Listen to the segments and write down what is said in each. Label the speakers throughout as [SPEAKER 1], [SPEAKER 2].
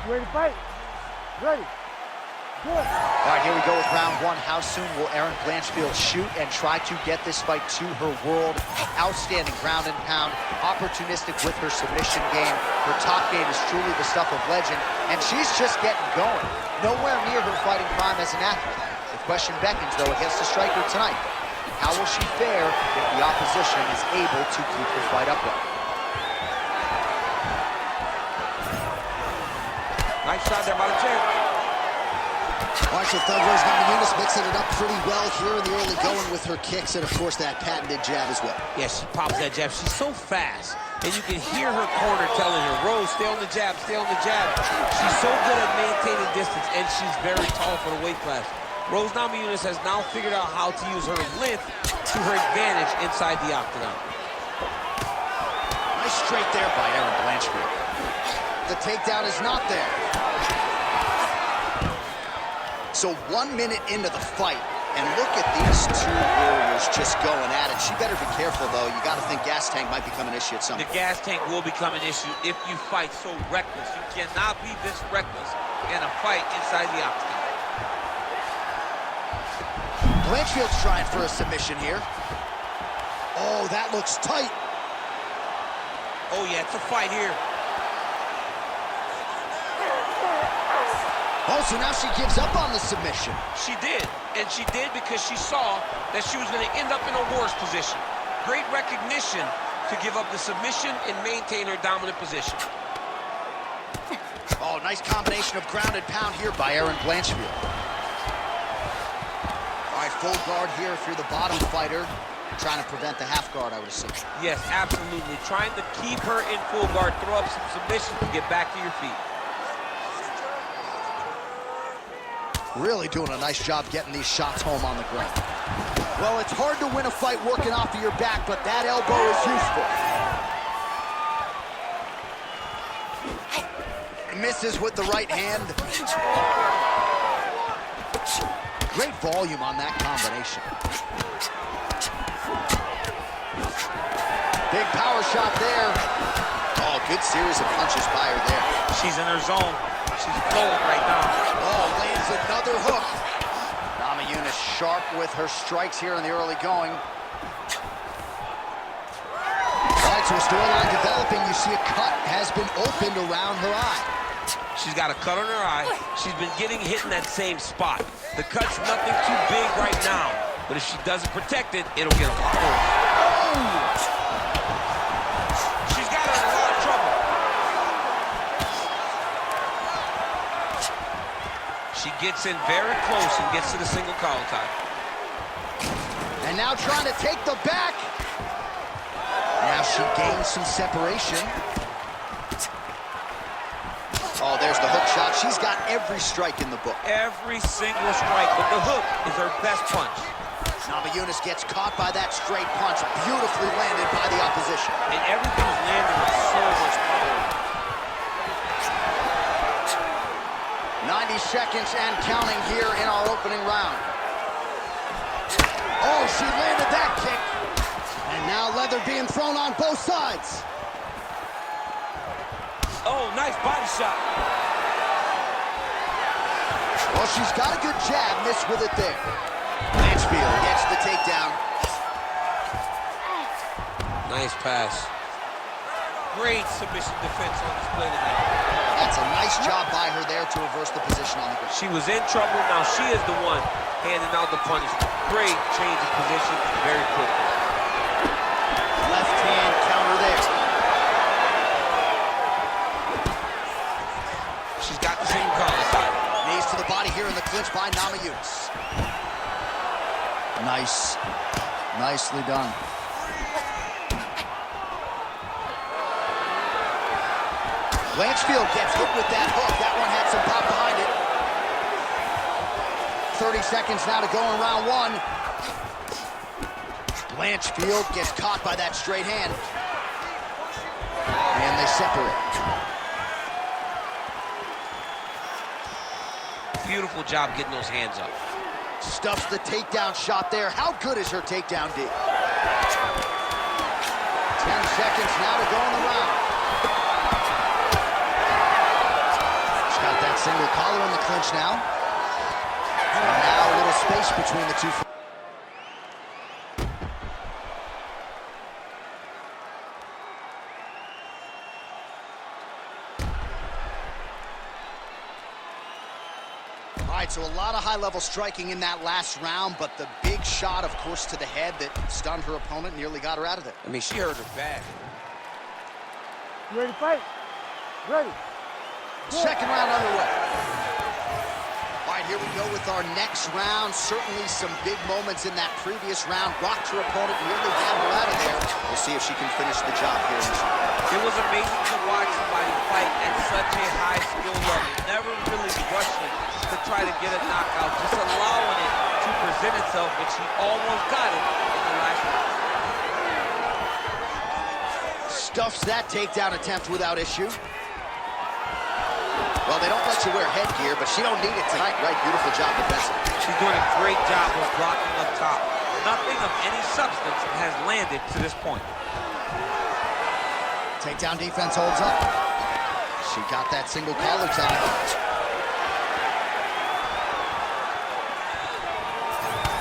[SPEAKER 1] You ready to fight? Ready. Good.
[SPEAKER 2] All right, here we go with round one. How soon will Erin Blanchfield shoot and try to get this fight to her world? Outstanding ground and pound, opportunistic with her submission game. Her top game is truly the stuff of legend, and she's just getting going. Nowhere near her fighting prime as an athlete. The question beckons, though, against the striker tonight. How will she fare if the opposition is able to keep the fight upright?
[SPEAKER 3] Nice shot there by the chin.
[SPEAKER 2] Marshall Thugware's Namajunas mixing it up pretty well here in the early going with her kicks and, of course, that patented jab as well.
[SPEAKER 3] Yeah, she pops that jab. She's so fast, and you can hear her corner telling her, Rose, stay on the jab, stay on the jab. She's so good at maintaining distance, and she's very tall for the weight class. Rose Namajunas has now figured out how to use her length to her advantage inside the octagon.
[SPEAKER 2] Nice straight there by Erin Blanchfield. The takedown is not there. So 1 minute into the fight, and look at these two warriors just going at it. She better be careful, though. You got to think gas tank might become an issue at some point.
[SPEAKER 3] The gas tank will become an issue if you fight so reckless. You cannot be this reckless in a fight inside the octagon.
[SPEAKER 2] Blanchfield's trying for a submission here. Oh, that looks tight.
[SPEAKER 3] Oh, yeah, it's a fight here.
[SPEAKER 2] Oh, so now she gives up on the submission.
[SPEAKER 3] She did, and she did because she saw that she was going to end up in a worse position. Great recognition to give up the submission and maintain her dominant position.
[SPEAKER 2] Oh, nice combination of ground and pound here by Erin Blanchfield. All right, full guard here if you're the bottom fighter. Trying to prevent the half guard, I would assume.
[SPEAKER 3] Yes, absolutely. Trying to keep her in full guard, throw up some submissions to get back to your feet.
[SPEAKER 2] Really doing a nice job getting these shots home on the ground. Well, it's hard to win a fight working off of your back, but that elbow is useful. Misses with the right hand. Great volume on that combination. Big power shot there. Oh, good series of punches by her there.
[SPEAKER 3] She's in her zone. She's flowing right now.
[SPEAKER 2] Oh, lands another hook. Namajunas sharp with her strikes here in the early going. All right, so a storyline developing. You see a cut has been opened around her eye.
[SPEAKER 3] She's got a cut on her eye. She's been getting hit in that same spot. The cut's nothing too big right now, but if she doesn't protect it, it'll get a lot worse. Oh! She's got her in a lot of trouble. She gets in very close and gets to the single collar tie.
[SPEAKER 2] And now trying to take the back. Now she gains some separation. Oh, there's the hook shot. She's got every strike in the book.
[SPEAKER 3] Every single strike, but the hook is her best punch.
[SPEAKER 2] Namajunas gets caught by that straight punch, beautifully landed by the opposition.
[SPEAKER 3] And everything's landing with so much power.
[SPEAKER 2] 90 seconds and counting here in our opening round. Oh, she landed that kick. And now leather being thrown on both sides.
[SPEAKER 3] Oh, nice body shot.
[SPEAKER 2] Well, she's got a good jab, missed with it there. Blanchfield gets the takedown.
[SPEAKER 3] Nice pass. Great submission defense on display tonight.
[SPEAKER 2] That's a nice job by her there to reverse the position on the ground.
[SPEAKER 3] She was in trouble, now she is the one handing out the punishment. Great change of position very quickly.
[SPEAKER 2] Left hand counter there.
[SPEAKER 3] She's got the same collar side.
[SPEAKER 2] Knees to the body here in the clinch by Namajunas. Nice. Nicely done. Blanchfield gets hit with that hook. That one had some pop behind it. 30 seconds now to go in round one. Blanchfield gets caught by that straight hand. And they separate.
[SPEAKER 3] Beautiful job getting those hands up.
[SPEAKER 2] Stuffs the takedown shot there. How good is her takedown, D? 10 seconds now to go in the round. Single collar in the clinch now. And now a little space between the two. All right, so a lot of high-level striking in that last round, but the big shot, of course, to the head that stunned her opponent, nearly got her out of there.
[SPEAKER 3] I mean, she hurt her bad.
[SPEAKER 1] You ready to fight? Ready.
[SPEAKER 2] Second round underway. All right, here we go with our next round. Certainly some big moments in that previous round. Rocked her opponent, nearly had her out of there. We'll see if she can finish the job here.
[SPEAKER 3] It was amazing to watch somebody fight at such a high skill level. Never really rushing to try to get a knockout, just allowing it to present itself, and she almost got it in the last round.
[SPEAKER 2] Stuffs that takedown attempt without issue. Well, they don't let you wear headgear, but she don't need it tonight, right? Beautiful job defensively.
[SPEAKER 3] She's doing a great job of blocking up top. Nothing of any substance has landed to this point.
[SPEAKER 2] Takedown defense holds up. She got that single collar time.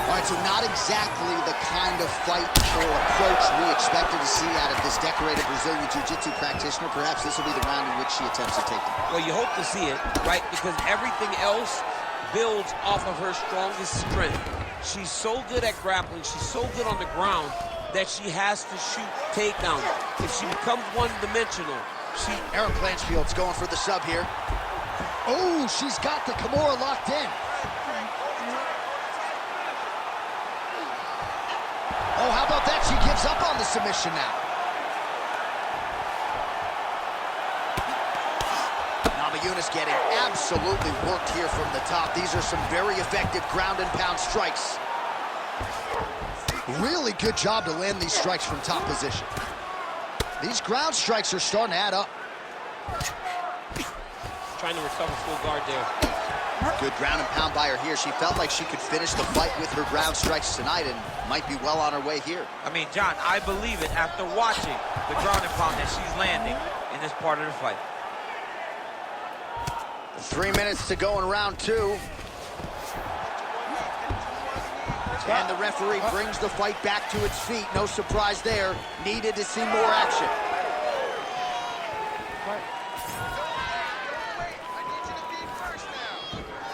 [SPEAKER 2] All right, so not exactly the kind of fight or approach we expected to see out of this decorated Brazilian Jiu-Jitsu practitioner. Perhaps this will be the round in which she attempts to take them.
[SPEAKER 3] Well, you hope to see it, right? Because everything else builds off of her strongest strength. She's so good at grappling, she's so good on the ground that she has to shoot takedowns. If she becomes one-dimensional,
[SPEAKER 2] Erin Blanchfield's going for the sub here. Oh, she's got the Kimura locked in. Oh, how about that? She gives up on the submission now. Namajunas getting absolutely worked here from the top. These are some very effective ground and pound strikes. Really good job to land these strikes from top position. These ground strikes are starting to add up.
[SPEAKER 3] trying to recover full guard there.
[SPEAKER 2] Good ground and pound by her here. She felt like she could finish the fight with her ground strikes tonight and might be well on her way here.
[SPEAKER 3] I mean, John, I believe it after watching the ground and pound that she's landing in this part of the fight.
[SPEAKER 2] 3 minutes to go in round two. And the referee brings the fight back to its feet. No surprise there. Needed to see more action.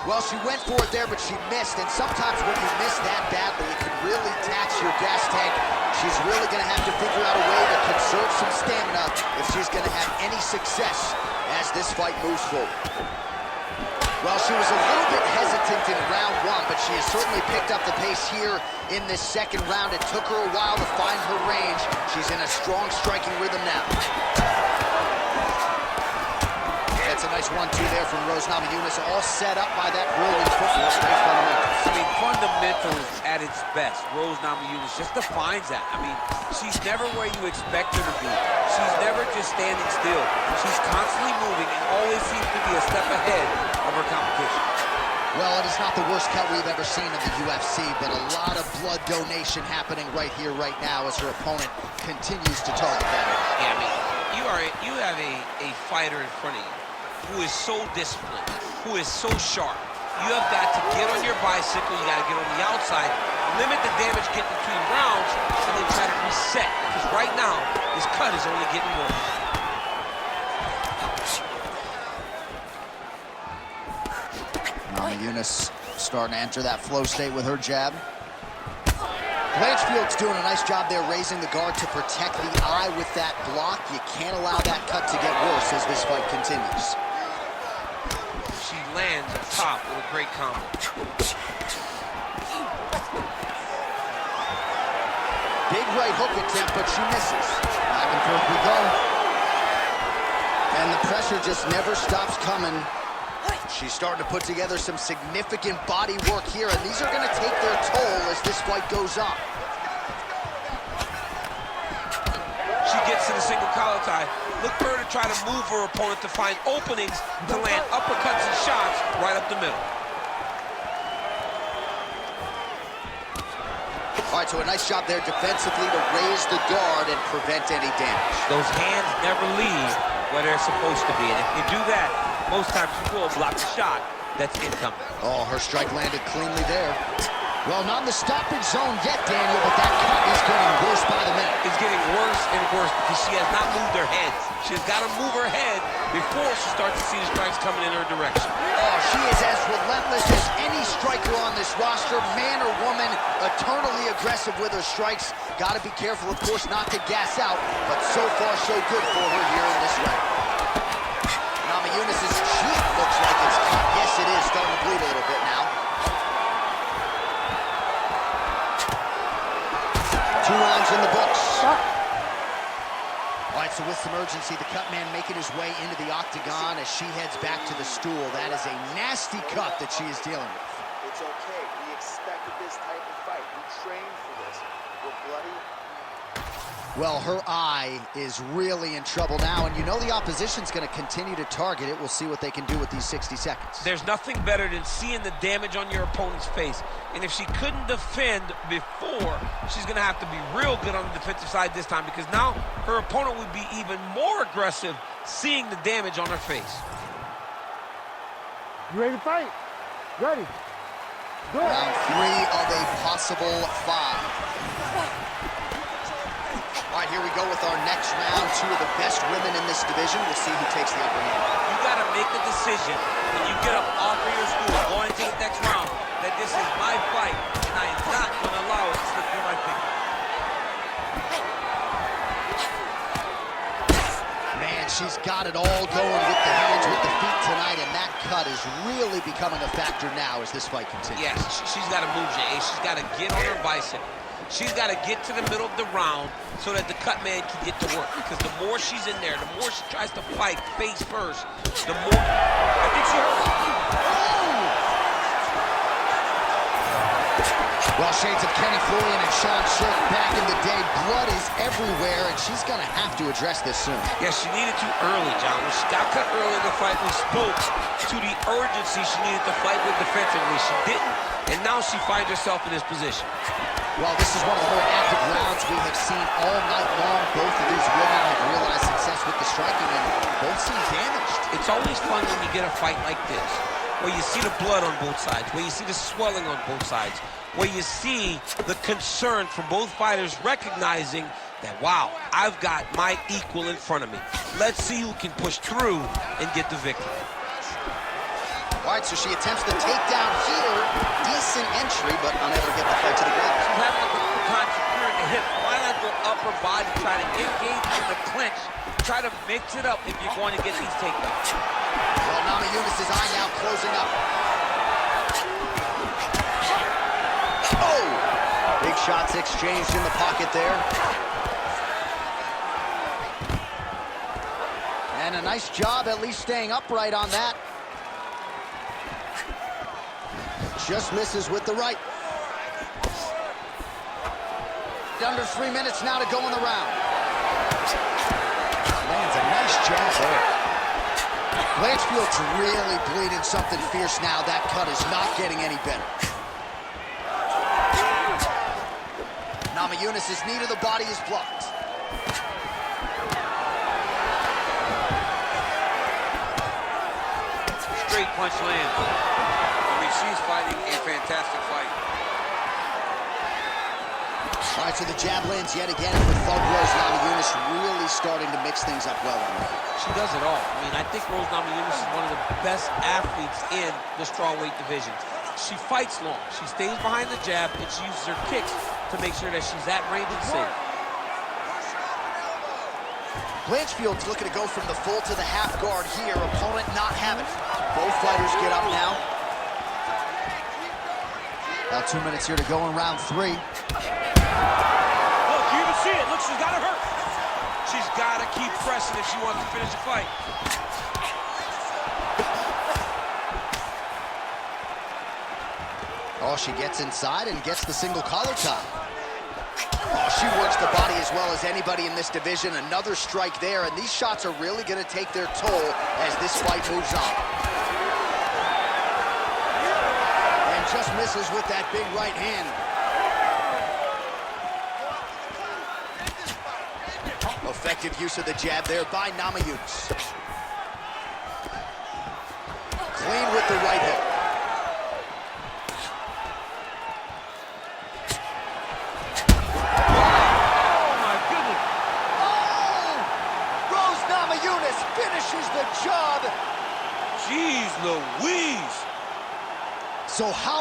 [SPEAKER 2] Well, she went for it there, but she missed. And sometimes when you miss that badly, it can really tax your gas tank. She's really going to have to figure out a way to conserve some stamina if she's going to have any success as this fight moves forward. Well, she was a little bit hesitant in round one, but she has certainly picked up the pace here in this second round. It took her a while to find her range. She's in a strong striking rhythm now. That's a nice 1-2 there from Namajunas, all set up by that brilliant footwork. Great fundamentals.
[SPEAKER 3] I mean, fundamentals at its best. Namajunas just defines that. I mean, she's never where you expect her to be. She's never just standing still. She's constantly moving and always seems to be a step ahead of her competition.
[SPEAKER 2] Well, it is not the worst cut we've ever seen in the UFC, but a lot of blood donation happening right here, right now, as her opponent continues to target that area.
[SPEAKER 3] Yeah, I mean, you have a fighter in front of you who is so disciplined, who is so sharp. You have got to get on your bicycle, you got to get on the outside, limit the damage getting between rounds, and then try to reset. Because right now, this cut is only getting worse.
[SPEAKER 2] Namajunas starting to enter that flow state with her jab. Blanchfield's doing a nice job there, raising the guard to protect the eye with that block. You can't allow that cut to get worse as this fight continues.
[SPEAKER 3] She lands up top with a great combo.
[SPEAKER 2] Big right hook attempt, but she misses. Back and forth we go. And the pressure just never stops coming. She's starting to put together some significant body work here, and these are going to take their toll as this fight goes on.
[SPEAKER 3] She gets to the single collar tie. Look for her to try to move her opponent to find openings to land uppercuts and shots right up the middle.
[SPEAKER 2] All right, so a nice job there defensively to raise the guard and prevent any damage.
[SPEAKER 3] Those hands never leave where they're supposed to be, and if you do that, most times you will block the shot that's incoming.
[SPEAKER 2] Oh, her strike landed cleanly there. Well, not in the stoppage zone yet, Daniel, but that cut is getting worse by the minute.
[SPEAKER 3] It's getting worse and worse because she has not moved her head. She has got to move her head before she starts to see the strikes coming in her direction.
[SPEAKER 2] Oh, she is as relentless as any striker on this roster, man or woman, eternally aggressive with her strikes. Got to be careful, of course, not to gas out, but so far so good for her here in this round. Namajunas' cheek looks like it's cut. Yes, it is starting to bleed a little bit now. 2 rounds in the books. All right, so with some urgency, the cut man making his way into the octagon as she heads back to the stool. That is a nasty cut that she is dealing with.
[SPEAKER 4] It's okay. We expected this type of fight. We trained for this. We're bloody.
[SPEAKER 2] Well, her eye is really in trouble now, and you know the opposition's going to continue to target it. We'll see what they can do with these 60 seconds.
[SPEAKER 3] There's nothing better than seeing the damage on your opponent's face. And if she couldn't defend before, she's going to have to be real good on the defensive side this time, because now her opponent would be even more aggressive seeing the damage on her face.
[SPEAKER 1] You ready to fight? Ready. Go.
[SPEAKER 2] Round 3 of a possible 5. All right, here we go with our next round. 2 of the best women in this division. We'll see who takes the upper hand.
[SPEAKER 3] You got to make a decision when you get up off of your stool going into the next round that this is my fight, and I am not going to allow it to slip through my fingers.
[SPEAKER 2] Man, she's got it all going with the hands, with the feet tonight, and that cut is really becoming a factor now as this fight continues.
[SPEAKER 3] Yes, she's got to move, Jay. She's got to get on her bicycle. She's got to get to the middle of the round so that the cut man can get to work. Because the more she's in there, the more she tries to fight face first, the more... I think she hurt her.
[SPEAKER 2] Well, shades of Kenny Florian and Sean Schick back in the day. Blood is everywhere, and she's going to have to address this soon.
[SPEAKER 3] Yeah, she needed to early, John. When she got cut early in the fight, we spoke to the urgency she needed to fight with defensively. She didn't, and now she finds herself in this position.
[SPEAKER 2] Well, this is one of the more active rounds we have seen all night long. Both of these women have realized success with the striking, and both seem damaged.
[SPEAKER 3] It's always fun when you get a fight like this, where you see the blood on both sides, where you see the swelling on both sides, where you see the concern from both fighters recognizing that, wow, I've got my equal in front of me. Let's see who can push through and get the victory.
[SPEAKER 2] All right, so she attempts the takedown here. Decent entry, but unable to get the fight to the ground.
[SPEAKER 3] She's having a difficult time securing the hip. Why not go upper body, try to engage in the clinch, try to mix it up if you're going to get these takedowns.
[SPEAKER 2] Well, Namajunas' eye now closing up. Oh! Big shots exchanged in the pocket there. And a nice job at least staying upright on that. Just misses with the right. Under 3 minutes now to go in the round. Lands a nice jab there. Blanchfield's really bleeding something fierce now. That cut is not getting any better. Namajunas' knee to the body is blocked.
[SPEAKER 3] Straight punch lands. She's fighting a fantastic fight.
[SPEAKER 2] All right, so the jab lands yet again with thug Rose Namajunas really starting to mix things up well on her.
[SPEAKER 3] She does it all. I mean, I think Rose Namajunas is one of the best athletes in the strawweight division. She fights long. She stays behind the jab, and she uses her kicks to make sure that she's at range and safe.
[SPEAKER 2] Blanchfield's looking to go from the full to the half guard here. Opponent not having it. Both fighters get up now. About 2 minutes here to go in round 3.
[SPEAKER 3] Look, you even see it. Look, she's got to hurt. She's got to keep pressing if she wants to finish the fight.
[SPEAKER 2] Oh, she gets inside and gets the single collar tie. Oh, she works the body as well as anybody in this division. Another strike there, and these shots are really going to take their toll as this fight moves on. Just misses with that big right hand. Effective use of the jab there by Namajunas. with the right hook. Namajunas finishes the job.
[SPEAKER 3] Jeez Louise.
[SPEAKER 2] So how